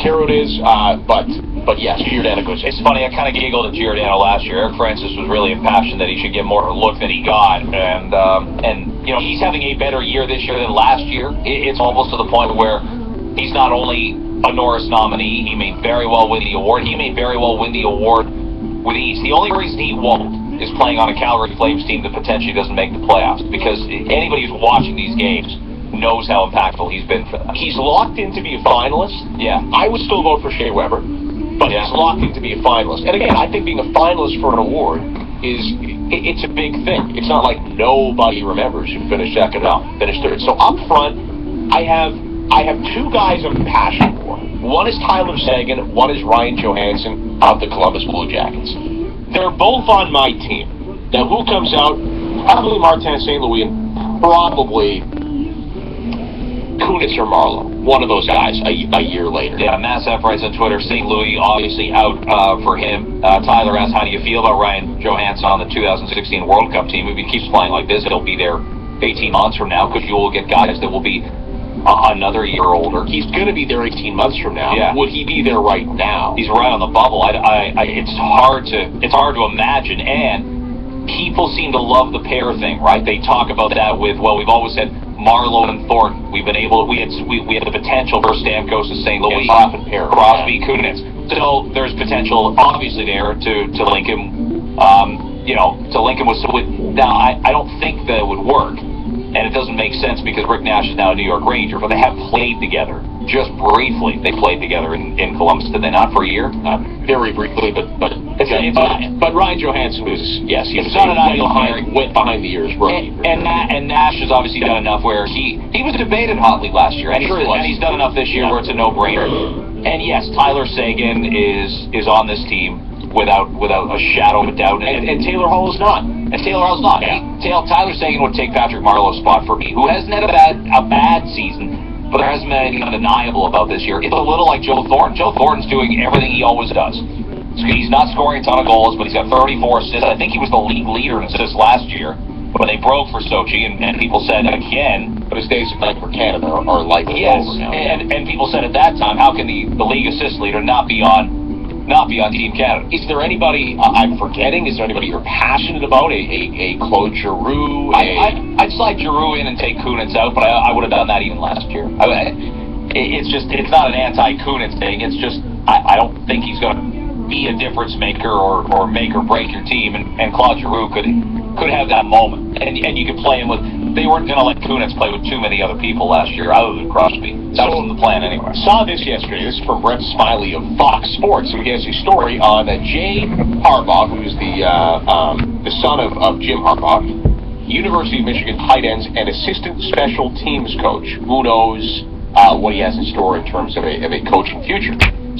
hero it is, but yes, Giordano goes. It's funny, I kind of giggled at Giordano last year. Eric Francis was really impassioned that he should get more of a look than he got, and you know, he's having a better year this year than last year. It's almost to the point where he's not only a Norris nominee, he may very well win the award. He may very well win the award with ease. The only reason he won't is playing on a Calgary Flames team that potentially doesn't make the playoffs, because anybody who's watching these games knows how impactful he's been for them. He's locked in to be a finalist. Yeah. I would still vote for Shea Weber, but he's locked in to be a finalist. And again, I think being a finalist for an award it's a big thing. It's not like nobody remembers who finished second, finished third. So up front, I have two guys I'm passionate for. One is Tyler Seguin, one is Ryan Johansson of the Columbus Blue Jackets. They're both on my team. Now, who comes out? Probably Martin St. Louis and probably Kunitz or Marlowe. One of those guys a year later. Yeah, Massaf writes on Twitter, St. Louis obviously out for him. Tyler asks, how do you feel about Ryan Johansson on the 2016 World Cup team? If he keeps playing like this, he'll be there 18 months from now, because you will get guys that will be another year older. He's going to be there 18 months from now. Yeah. Would he be there right now? He's right on the bubble. It's hard to imagine, and people seem to love the pair thing, right? They talk about that with, well, we've always said Marlowe and Thornton. We had the potential for Stamkos and St. Louis, Crosby, Kunitz. So there's potential, obviously, there to link him. To link him with. Now, I don't think that it would work. And it doesn't make sense because Rick Nash is now a New York Ranger, but they have played together. Just briefly, they played together in Columbus, did they not, for a year? Very briefly, but Ryan Johansson he's not an ideal hiring. Went behind the ears, rookie. And Nash has obviously done enough where he was debated hotly last year, and he's done enough this year where it's a no-brainer. And yes, Tyler Seguin is on this team without a shadow of a doubt, and Taylor Hall is not. And Taylor Hall's not. Yeah. Tyler Seguin would take Patrick Marleau's spot for me, who hasn't had a bad season, but there hasn't been anything undeniable about this year. It's a little like Joe Thornton. Joe Thornton's doing everything he always does. He's not scoring a ton of goals, but he's got 34 assists. I think he was the league leader in assists last year when they broke for Sochi, and people said again. But his days of playing for Canada are likely over now. And people said at that time, how can the league assist leader not be on Team Canada? Is there anybody I'm forgetting? Is there anybody you're passionate about? A Claude Giroux? I'd slide Giroux in and take Kunitz out, but I would have done that even last year. It's not an anti-Kunitz thing. It's just I don't think he's going to be a difference maker or make or break your team, and Claude Giroux could have that moment, and you could play him with. They weren't going to let Kunitz play with too many other people last year other than Crosby. That wasn't the plan anyway. Saw this yesterday. This is from Brett Smiley of Fox Sports, who gives a story on Jay Harbaugh, who's the son of Jim Harbaugh, University of Michigan tight ends and assistant special teams coach. Who knows what he has in store in terms of a coaching future.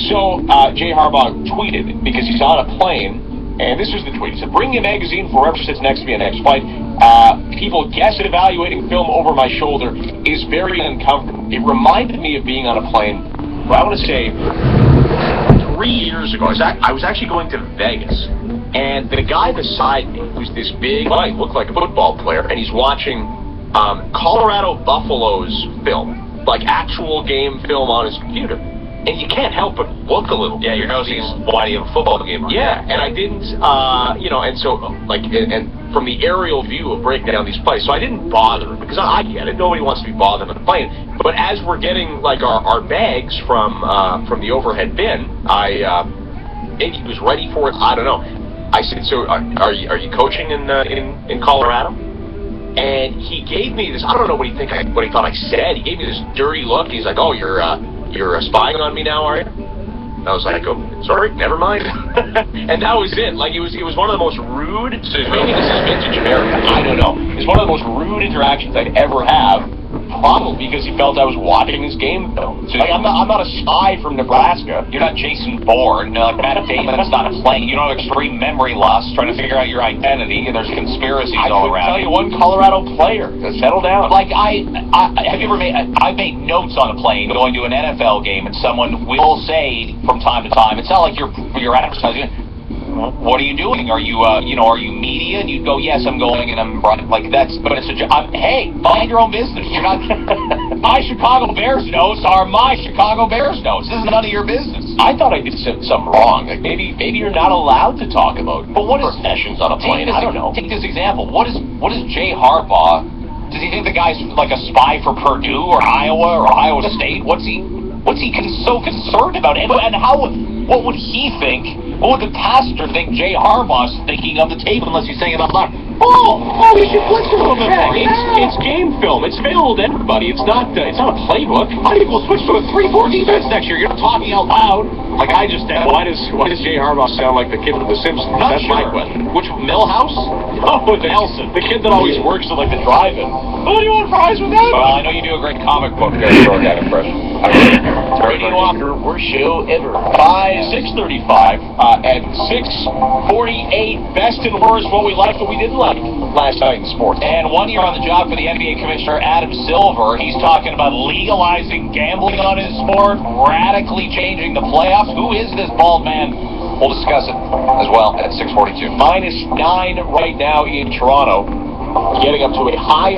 So Jay Harbaugh tweeted, because he's on a plane, and this was the tweet. He said, "Bring a magazine forever sits next to me on next flight. People guess at evaluating film over my shoulder is very uncomfortable. It reminded me of being on a plane, I want to say 3 years ago. I was actually going to Vegas, and the guy beside me, who's this big guy, looked like a football player, and he's watching Colorado Buffaloes film, like actual game film on his computer. And you can't help but look a little. Yeah, your nose is why do you have a football game on? Yeah, and I didn't, and so, and from the aerial view of breaking down these plays, so I didn't bother, because I get it, nobody wants to be bothered on the plane, but as we're getting, our bags from the overhead bin, maybe he was ready for it, I don't know. I said, so are you coaching in Colorado? And he gave me this, I don't know what he thought I said, he gave me this dirty look. He's like, oh, you're spying on me now, are you? I was like, oh, sorry, never mind. And that was it. Like, it was one of the most rude, so maybe this is vintage America, I don't know. It's one of the most rude interactions I'd ever have, probably because he felt I was watching his game film. So, I'm not a spy from Nebraska. You're not Jason Bourne, Matt Damon's not playing. You don't have extreme memory loss trying to figure out your identity, and there's conspiracies all around. I can tell you one Colorado player. Settle down. Like, have you ever I've made notes on a plane going to an NFL game, and someone will say from time to time, it's not like you're advertising, what are you doing? Are you, are you media? And you'd go, yes, I'm going, and I'm like that's. But it's hey, mind your own business. You're not. My Chicago Bears notes are my Chicago Bears notes. This is none of your business. I thought I did something wrong. Like maybe you're not allowed to talk about. But what is professions on a plane? I don't know. Take this example. What is Jay Harbaugh? Does he think the guy's like a spy for Purdue or Iowa or Iowa State? What's he so concerned about? And how? What would he think? What would the pastor think Jay Harbaugh's thinking on the tape unless he's saying it out loud? Oh, we should flex a little bit more. It's game film. It's available to everybody. It's not a playbook. I think we'll switch to a 3-4 defense next year. You're not talking out loud like I just did. Why does Jay Harbaugh sound like the kid from The Simpsons? That's my question. Which Millhouse? Oh, it's Nelson, the kid that always works at like the drive-in. Oh, do you want fries with that? Well, I know you do a great comic book there, short kind of impression. Radio Walker, worst show ever. 6:35 and 6:48. Best and worst, what we liked, what we didn't like last night in sports. And 1 year on the job for the NBA commissioner, Adam Silver. He's talking about legalizing gambling on his sport, radically changing the playoffs. Who is this bald man? We'll discuss it as well at 6:42. -9 right now in Toronto, getting up to a high